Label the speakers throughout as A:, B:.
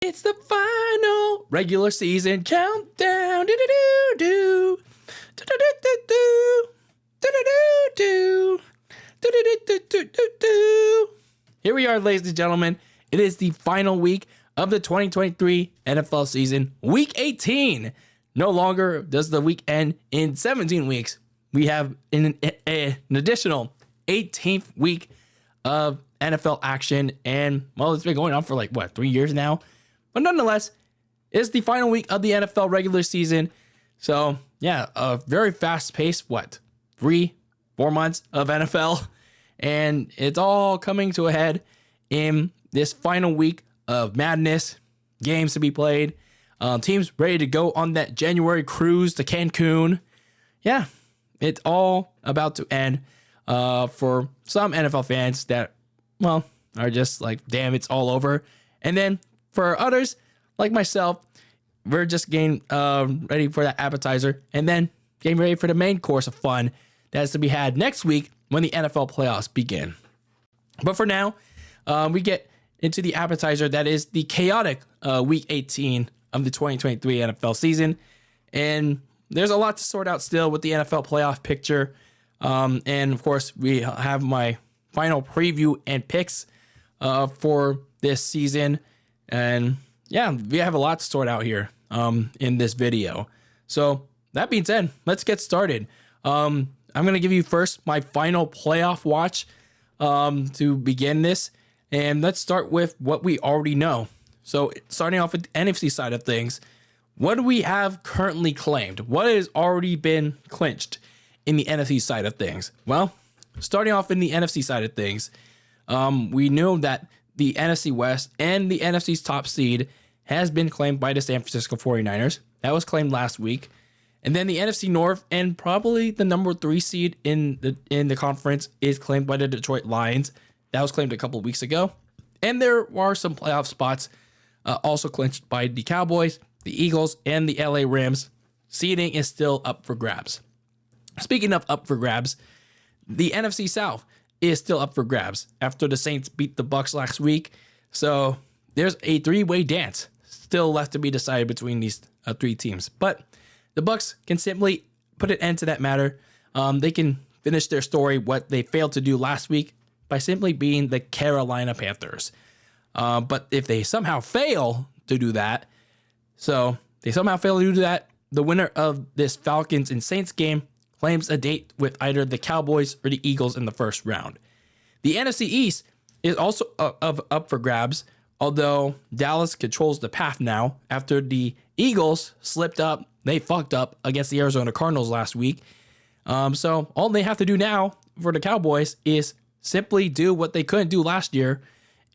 A: It's the final regular season countdown. Do-do-do-do. Do-do-do-do-do. Do-do-do-do. Do-do-do-do-do-do. Here we are, ladies and gentlemen. It is the final week of the 2023 NFL season, week 18. No longer does the week end in 17 weeks. We have an additional 18th week of NFL action. And, well, it's been going on for 3 years now? But nonetheless, it's the final week of the NFL regular season. So, yeah, a very fast-paced, 3-4 months of NFL. And it's all coming to a head in this final week of madness, games to be played, teams ready to go on that January cruise to Cancun. Yeah, it's all about to end for some NFL fans that, well, are just like, damn, it's all over. And then for others, like myself, we're just getting ready for that appetizer and then getting ready for the main course of fun that's to be had next week when the NFL playoffs begin. But for now, we get into the appetizer that is the chaotic week 18 of the 2023 NFL season. And there's a lot to sort out still with the NFL playoff picture. And of course, we have my final preview and picks for this season. And yeah, we have a lot to sort out here in this video. So that being said, let's get started. I'm going to give you first my final playoff watch to begin this. And let's start with what we already know. So starting off with the NFC side of things, what do we have currently claimed? What has already been clinched in the NFC side of things? Well, starting off in the NFC side of things, we know that the NFC West and the NFC's top seed has been claimed by the San Francisco 49ers. That was claimed last week. And then the NFC North and probably the number 3 seed in the conference is claimed by the Detroit Lions. That was claimed a couple of weeks ago. And there are some playoff spots also clinched by the Cowboys, the Eagles, and the LA Rams. Seeding is still up for grabs. Speaking of up for grabs, the NFC South is still up for grabs after the Saints beat the Bucs last week. So there's a 3-way dance still left to be decided between these 3 teams. But the Bucs can simply put an end to that matter. They can finish their story, what they failed to do last week, by simply being the Carolina Panthers. But if they somehow fail to do that, the winner of this Falcons and Saints game claims a date with either the Cowboys or the Eagles in the first round. The NFC East is also up for grabs, although Dallas controls the path now after the Eagles slipped up. They fucked up against the Arizona Cardinals last week. So all they have to do now for the Cowboys is simply do what they couldn't do last year,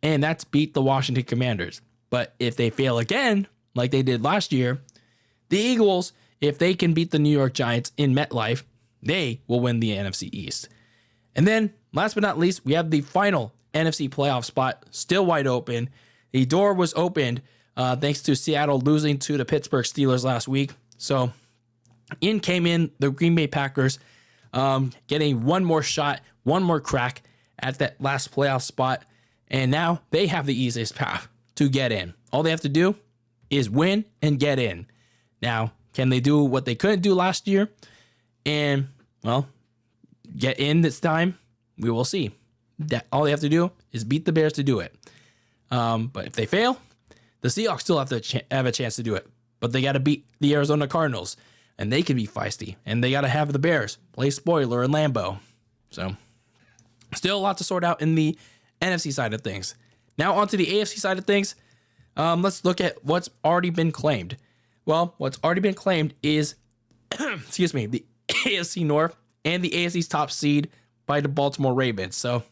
A: and that's beat the Washington Commanders. But if they fail again, like they did last year, the Eagles, if they can beat the New York Giants in MetLife, they will win the NFC East. And then, last but not least, we have the final NFC playoff spot still wide open. The door was opened thanks to Seattle losing to the Pittsburgh Steelers last week. So in came in the Green Bay Packers, getting one more shot, one more crack at that last playoff spot. And now they have the easiest path to get in. All they have to do is win and get in. Now, can they do what they couldn't do last year and, well, get in this time? We will see. That all they have to do is beat the Bears to do it. But if they fail, the Seahawks still have to have a chance to do it. But they got to beat the Arizona Cardinals, and they can be feisty. And they got to have the Bears play spoiler in Lambeau. So, still a lot to sort out in the NFC side of things. Now, onto the AFC side of things. Let's look at what's already been claimed. Well, what's already been claimed is, the AFC North and the AFC's top seed by the Baltimore Ravens. So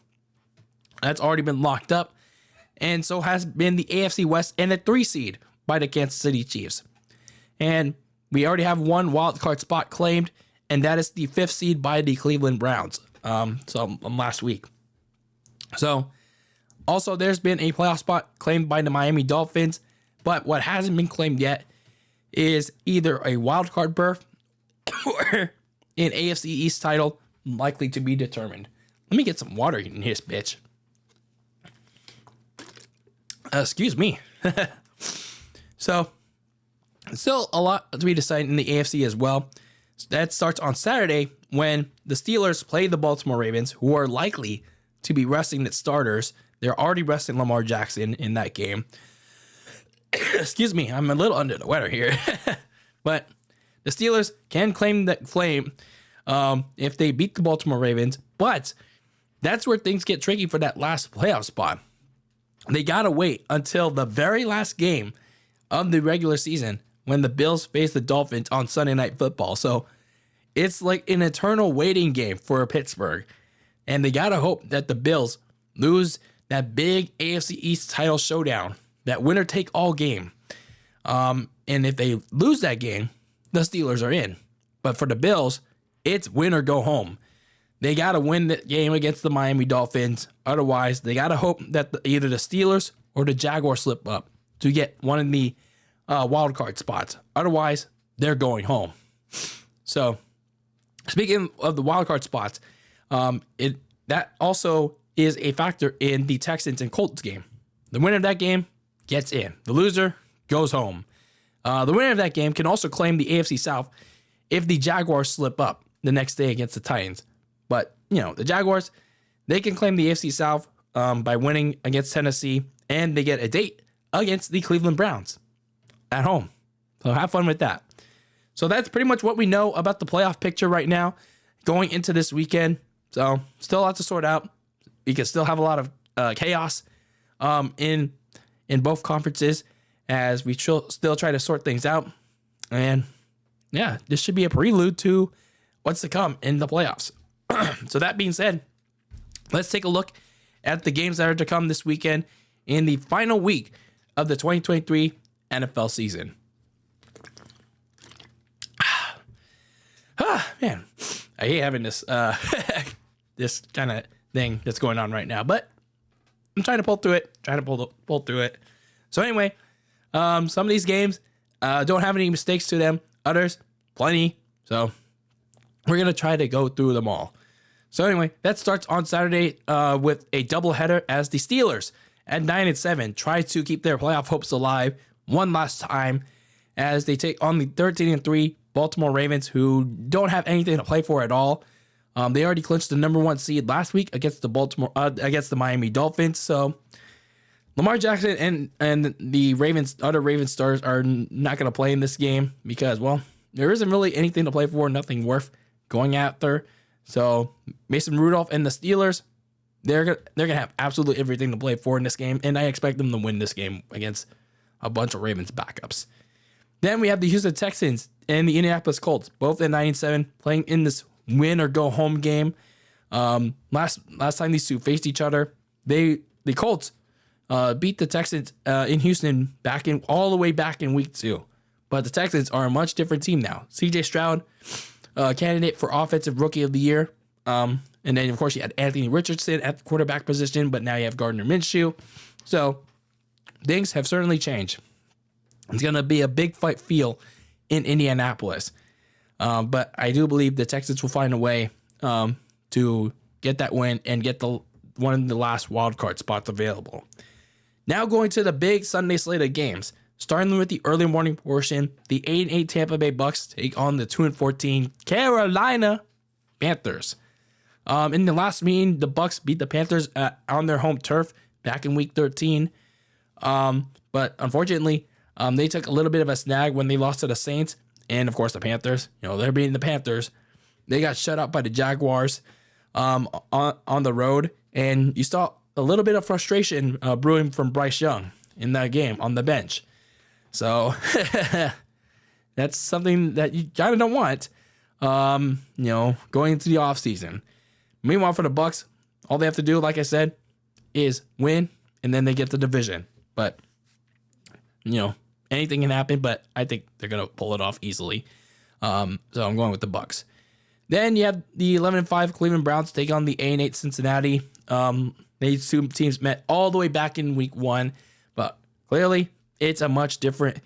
A: that's already been locked up. And so has been the AFC West and the 3 seed by the Kansas City Chiefs. And we already have one wild card spot claimed, and that is the 5th seed by the Cleveland Browns. Last week. So also there's been a playoff spot claimed by the Miami Dolphins, but what hasn't been claimed yet is either a wild card berth or an AFC East title likely to be determined. Let me get some water in this bitch. Excuse me. So still a lot to be decided in the AFC as well. That starts on Saturday when the Steelers play the Baltimore Ravens, who are likely to be resting its starters. They're already resting Lamar Jackson in that game. Excuse me, I'm a little under the weather here. But the Steelers can claim that flame if they beat the Baltimore Ravens. But that's where things get tricky for that last playoff spot. They got to wait until the very last game of the regular season when the Bills face the Dolphins on Sunday Night Football. So it's like an eternal waiting game for Pittsburgh. And they got to hope that the Bills lose that big AFC East title showdown, that winner take all game. And if they lose that game, the Steelers are in. But for the Bills, it's win or go home. They got to win the game against the Miami Dolphins. Otherwise, they got to hope that either the Steelers or the Jaguars slip up to get one of the wild card spots. Otherwise, they're going home. So, speaking of the wild card spots, that also is a factor in the Texans and Colts game. The winner of that game gets in. The loser goes home. The winner of that game can also claim the AFC South if the Jaguars slip up the next day against the Titans. But, the Jaguars, they can claim the AFC South by winning against Tennessee, and they get a date against the Cleveland Browns at home. So have fun with that. So that's pretty much what we know about the playoff picture right now going into this weekend. So still a lot to sort out. We can still have a lot of chaos in both conferences as we still try to sort things out. And yeah, this should be a prelude to what's to come in the playoffs. So that being said, let's take a look at the games that are to come this weekend in the final week of the 2023 NFL season. Man, I hate having this this kind of thing that's going on right now, but I'm trying to pull through it. Pull through it. So anyway, some of these games don't have any mistakes to them. Others, plenty. So we're gonna try to go through them all. So anyway, that starts on Saturday with a doubleheader as the Steelers at 9-7 try to keep their playoff hopes alive one last time as they take on the 13-3 Baltimore Ravens, who don't have anything to play for at all. They already clinched the number 1 seed last week against the Miami Dolphins. So Lamar Jackson and the other Ravens stars are not going to play in this game because, well, there isn't really anything to play for, nothing worth going after. So Mason Rudolph and the Steelers, they're gonna have absolutely everything to play for in this game, and I expect them to win this game against a bunch of Ravens backups. Then we have the Houston Texans and the Indianapolis Colts, both at 9-7, playing in this win or go home game. Last time these two faced each other, the Colts beat the Texans in Houston all the way back in week 2. But the Texans are a much different team now. CJ Stroud, candidate for Offensive Rookie of the Year. And then, of course, you had Anthony Richardson at the quarterback position, but now you have Gardner Minshew. So things have certainly changed. It's going to be a big fight feel in Indianapolis. But I do believe the Texans will find a way to get that win and get one of the last wild card spots available. Now going to the big Sunday slate of games. Starting with the early morning portion, the 8-8 Tampa Bay Bucks take on the 2-14 Carolina Panthers. In the last meeting, the Bucks beat the Panthers on their home turf back in week 13. But unfortunately, they took a little bit of a snag when they lost to the Saints. And of course, the Panthers, they're beating the Panthers. They got shut out by the Jaguars on the road. And you saw a little bit of frustration brewing from Bryce Young in that game on the bench. So that's something that you kind of don't want, going into the offseason. Meanwhile, for the Bucks, all they have to do, like I said, is win, and then they get the division. But, anything can happen, but I think they're going to pull it off easily. So I'm going with the Bucks. Then you have the 11-5 Cleveland Browns take on the 8-8 Cincinnati. These two teams met all the way back in week 1, but clearly it's a much different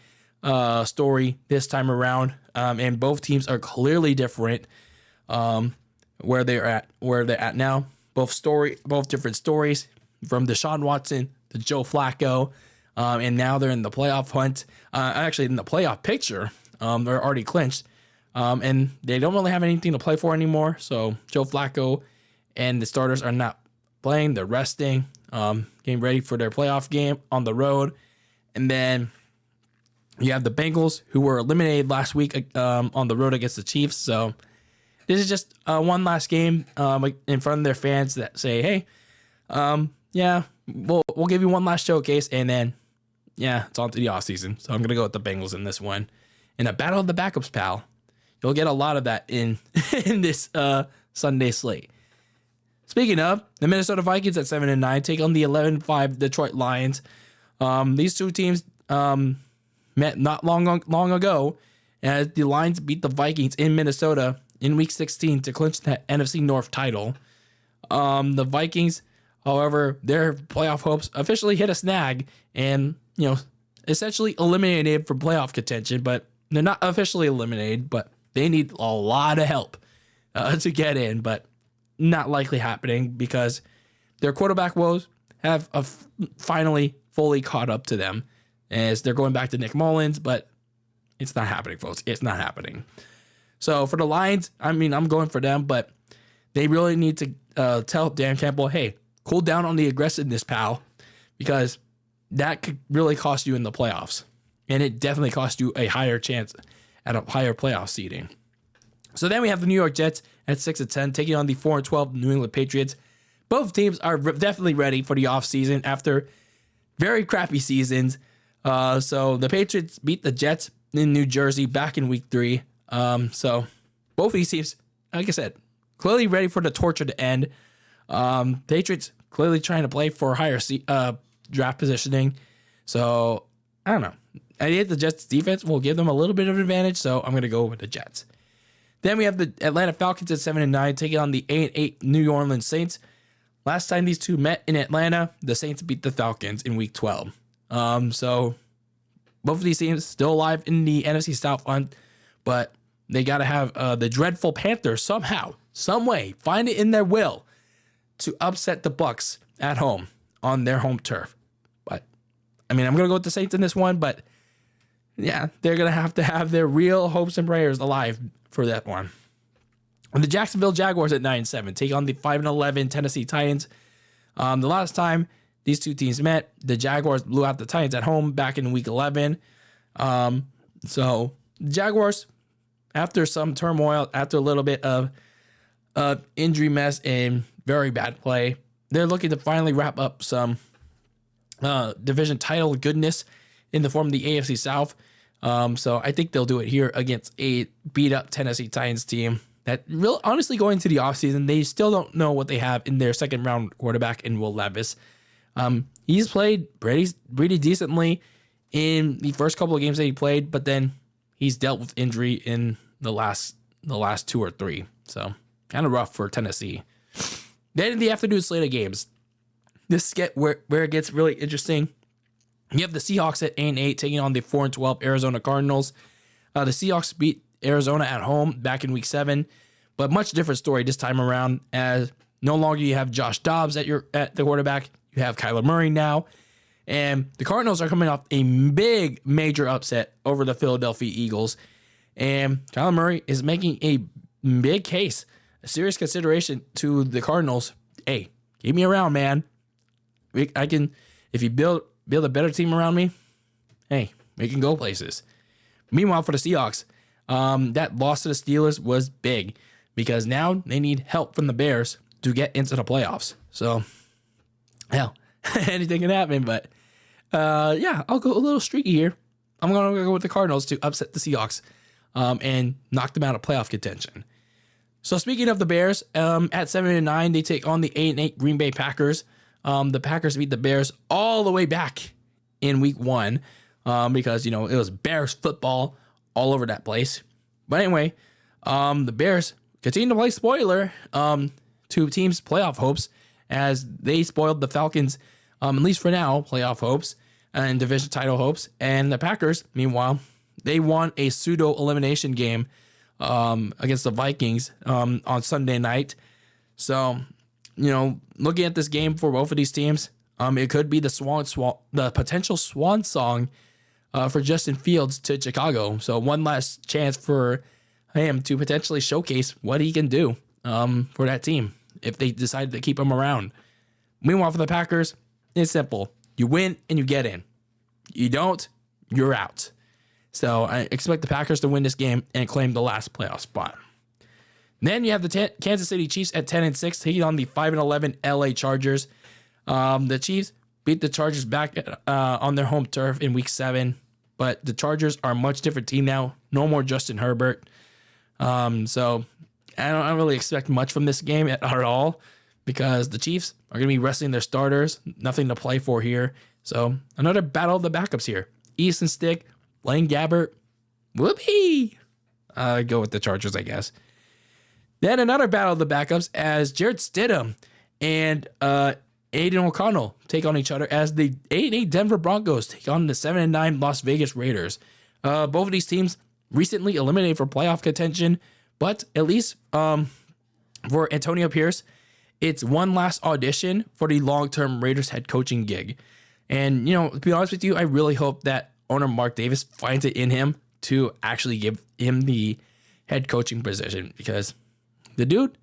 A: story this time around, and both teams are clearly different where they're at now. Both different stories, from Deshaun Watson to Joe Flacco. and now they're in the playoff hunt. Actually, in the playoff picture, they're already clinched, and they don't really have anything to play for anymore. So Joe Flacco and the starters are not playing; they're resting, getting ready for their playoff game on the road. And then you have the Bengals, who were eliminated last week on the road against the Chiefs. So this is just one last game in front of their fans that say, "Hey, yeah, we'll give you one last showcase, and then it's on to the offseason." So I'm gonna go with the Bengals in this one. In a battle of the backups, pal, you'll get a lot of that in in this Sunday slate. Speaking of, the Minnesota Vikings at 7-9 take on the 11-5 Detroit Lions. These two teams met not long ago as the Lions beat the Vikings in Minnesota in Week 16 to clinch the NFC North title. The Vikings, however, their playoff hopes officially hit a snag and, essentially eliminated from playoff contention, but they're not officially eliminated, but they need a lot of help to get in, but not likely happening because their quarterback woes have finally fully caught up to them as they're going back to Nick Mullins, but it's not happening, folks. It's not happening. So for the Lions, I'm going for them, but they really need to tell Dan Campbell, hey, cool down on the aggressiveness, pal, because that could really cost you in the playoffs. And it definitely cost you a higher chance at a higher playoff seeding. So then we have the New York Jets at 6-10, taking on the 4-12 New England Patriots. Both teams are definitely ready for the offseason after very crappy seasons. So the Patriots beat the Jets in New Jersey back in Week 3. So both of these teams, like I said, clearly ready for the torture to end. Patriots clearly trying to play for higher draft positioning. So I don't know. I think the Jets defense will give them a little bit of an advantage, so I'm going to go with the Jets. Then we have the Atlanta Falcons at 7-9 taking on the 8-8 New Orleans Saints. Last time these two met in Atlanta, the Saints beat the Falcons in Week 12. So both of these teams still alive in the NFC South hunt, but they got to have the dreadful Panthers somehow, some way, find it in their will to upset the Bucs at home on their home turf. But I'm going to go with the Saints in this one, but yeah, they're going to have their real hopes and prayers alive for that one. And the Jacksonville Jaguars at 9-7 take on the 5-11 Tennessee Titans. The last time these two teams met, the Jaguars blew out the Titans at home back in Week 11. So the Jaguars, after some turmoil, after a little bit of injury mess and very bad play, they're looking to finally wrap up some division title goodness in the form of the AFC South. So I think they'll do it here against a beat-up Tennessee Titans team that really, honestly, going into the offseason, they still don't know what they have in their second-round quarterback in Will Levis. He's played pretty decently in the first couple of games that he played, but then he's dealt with injury in the last 2 or 3. So kind of rough for Tennessee. Then in the afternoon slate of games, this get where it gets really interesting. You have the Seahawks at 8-8 taking on the 4-12 Arizona Cardinals. The Seahawks beat Arizona at home back in Week 7, but much different story this time around, as no longer you have Josh Dobbs at the quarterback. You have Kyler Murray now, and the Cardinals are coming off a big major upset over the Philadelphia Eagles, and Kyler Murray is making a big case, a serious consideration to the Cardinals. Hey, keep me around, man. I can, if you build a better team around me, hey, we can go places. Meanwhile, for the Seahawks, that loss to the Steelers was big because now they need help from the Bears to get into the playoffs. So, hell, anything can happen. But, I'll go a little streaky here. I'm going to go with the Cardinals to upset the Seahawks and knock them out of playoff contention. So, speaking of the Bears, at 7-9, they take on the 8-8 Green Bay Packers. The Packers beat the Bears all the way back in Week 1 because, it was Bears football all over that place. But anyway, the Bears continue to play spoiler to teams' playoff hopes as they spoiled the Falcons, at least for now, playoff hopes and division title hopes. And the Packers, meanwhile, they won a pseudo-elimination game against the Vikings on Sunday night. So, looking at this game for both of these teams, It could be the the potential swan song for Justin Fields to Chicago. So one last chance for him to potentially showcase what he can do for that team if they decide to keep him around. Meanwhile, for the Packers, it's simple. You win and you get in. You don't, you're out. So I expect the Packers to win this game and claim the last playoff spot. Then you have the Kansas City Chiefs at 10-6 taking on the 5-11 LA Chargers. The Chiefs beat the Chargers back on their home turf in Week 7, but the Chargers are a much different team now. No more Justin Herbert. So I don't really expect much from this game at all because the Chiefs are going to be resting their starters. Nothing to play for here. So another battle of the backups here. Easton Stick, Blaine Gabbert. Whoopee! Go with the Chargers, I guess. Then another battle of the backups as Jarrett Stidham and Aiden O'Connell take on each other as the 8-8 Denver Broncos take on the 7-9 Las Vegas Raiders. Both of these teams recently eliminated for playoff contention, but at least for Antonio Pierce, it's one last audition for the long-term Raiders head coaching gig. And, to be honest with you, I really hope that owner Mark Davis finds it in him to actually give him the head coaching position because the dude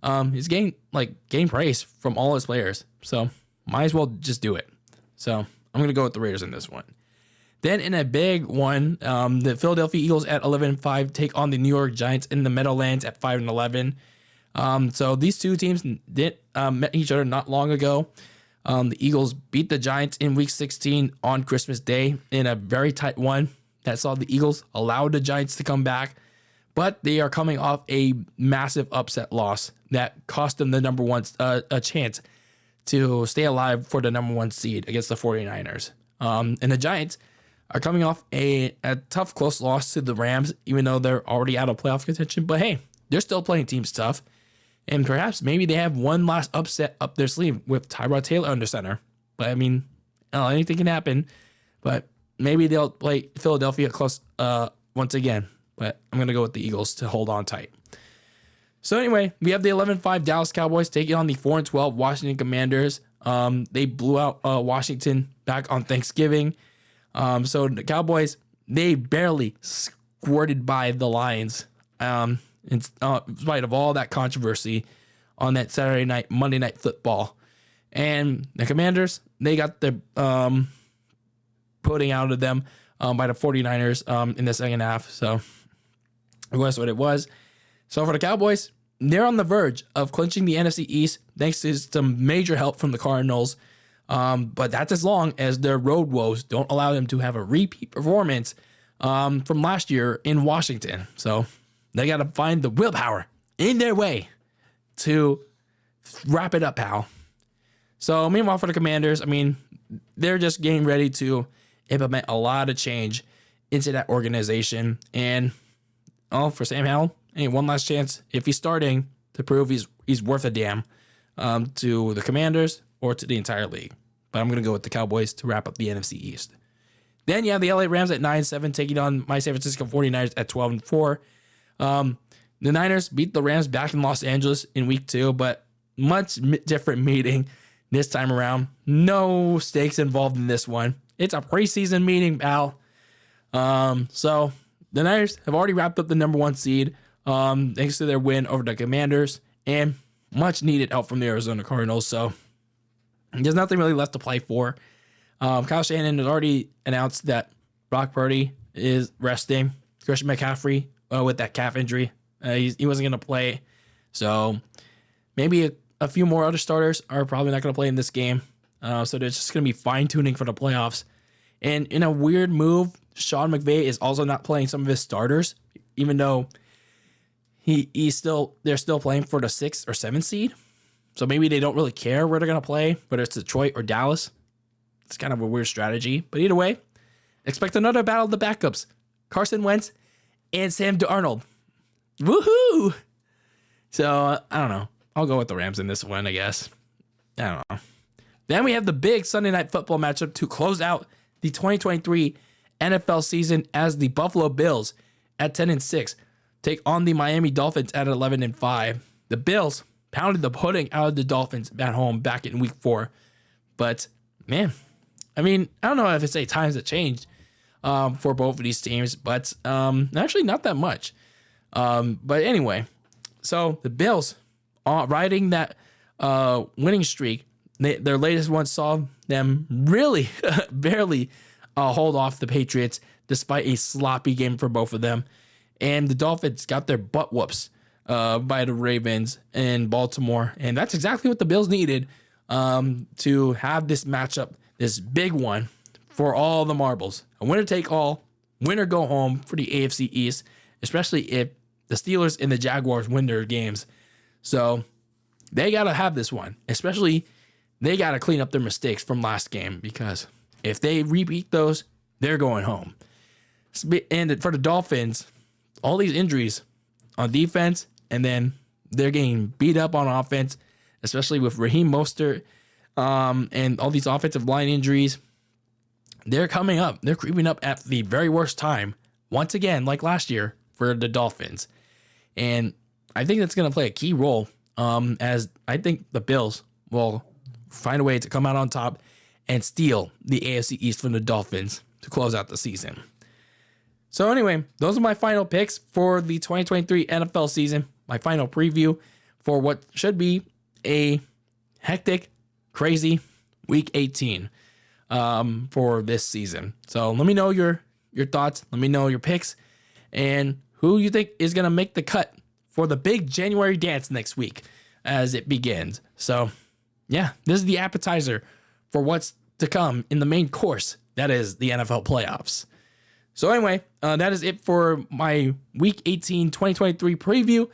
A: is getting praise from all his players. So might as well just do it. So I'm going to go with the Raiders in this one. Then in a big one, the Philadelphia Eagles at 11-5 take on the New York Giants in the Meadowlands at 5-11. So these two teams met each other not long ago. The Eagles beat the Giants in Week 16 on Christmas Day in a very tight one that saw the Eagles allow the Giants to come back, but they are coming off a massive upset loss that cost them the number one a chance to stay alive for the number one seed against the 49ers. And the Giants are coming off a tough, close loss to the Rams, even though they're already out of playoff contention. But hey, they're still playing teams tough. And perhaps maybe they have one last upset up their sleeve with Tyrod Taylor under center. But I mean, anything can happen. But maybe they'll play Philadelphia close once again. But I'm going to go with the Eagles to hold on tight. So anyway, we have the 11-5 Dallas Cowboys taking on the 4-12 Washington Commanders. They blew out Washington back on Thanksgiving. So the Cowboys, they barely squirted by the Lions. In spite of all that controversy on that Monday Night Football. And the Commanders, they got the pudding out of them by the 49ers in the second half. So that's what it was. So for the Cowboys, they're on the verge of clinching the NFC East thanks to some major help from the Cardinals. But that's as long as their road woes don't allow them to have a repeat performance from last year in Washington. So they got to find the willpower in their way to wrap it up, pal. So meanwhile, for the Commanders, I mean, they're just getting ready to implement a lot of change into that organization. And for Sam Howell, hey, one last chance if he's starting to prove he's worth a damn to the Commanders or to the entire league. But I'm going to go with the Cowboys to wrap up the NFC East. Then you have the LA Rams at 9-7 taking on my San Francisco 49ers at 12-4. The Niners beat the Rams back in Los Angeles in Week 2, but much different meeting this time around. No stakes involved in this one. It's a preseason meeting, pal. So the Niners have already wrapped up the number one seed thanks to their win over the Commanders and much needed help from the Arizona Cardinals. So there's nothing really left to play for. Kyle Shanahan has already announced that Brock Purdy is resting. Christian McCaffrey with that calf injury, he wasn't going to play. So maybe a few more other starters are probably not going to play in this game. So there's just going to be fine-tuning for the playoffs. And in a weird move, Sean McVay is also not playing some of his starters, even though they're still playing for the 6th or 7th seed. So maybe they don't really care where they're going to play, whether it's Detroit or Dallas. It's kind of a weird strategy. But either way, expect another battle of the backups. Carson Wentz and Sam Darnold. Woohoo! So, I don't know. I'll go with the Rams in this one, I guess. I don't know. Then we have the big Sunday Night Football matchup to close out the 2023 NFL season as the Buffalo Bills at 10-6 take on the Miami Dolphins at 11-5. The Bills pounded the pudding out of the Dolphins at home back in Week 4, but man, I mean, I don't know if it's a times have changed for both of these teams, but actually not that much. But anyway, so the Bills riding that winning streak, their latest one saw them really barely hold off the Patriots despite a sloppy game for both of them. And the Dolphins got their butt whoops by the Ravens in Baltimore. And that's exactly what the Bills needed to have this matchup, this big one for all the marbles. A winner take all, winner go home for the AFC East, especially if the Steelers and the Jaguars win their games. So they got to have this one, especially they got to clean up their mistakes from last game, because if they repeat those, they're going home. And for the Dolphins, all these injuries on defense, and then they're getting beat up on offense, especially with Raheem Mostert and all these offensive line injuries. They're coming up. They're creeping up at the very worst time, once again, like last year, for the Dolphins. And I think that's going to play a key role, as I think the Bills will find a way to come out on top and steal the AFC East from the Dolphins to close out the season. So anyway, those are my final picks for the 2023 NFL season. My final preview for what should be a hectic, crazy Week 18 for this season. So let me know your thoughts. Let me know your picks and who you think is going to make the cut for the big January dance next week as it begins. So yeah, this is the appetizer for what's to come in the main course. That is the NFL playoffs. So anyway, that is it for my Week 18 2023 preview.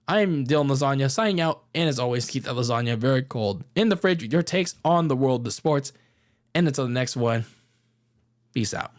A: I'm DylanLasagna signing out, and as always, keep that lasagna very cold in the fridge with your takes on the world of sports. And until the next one, peace out.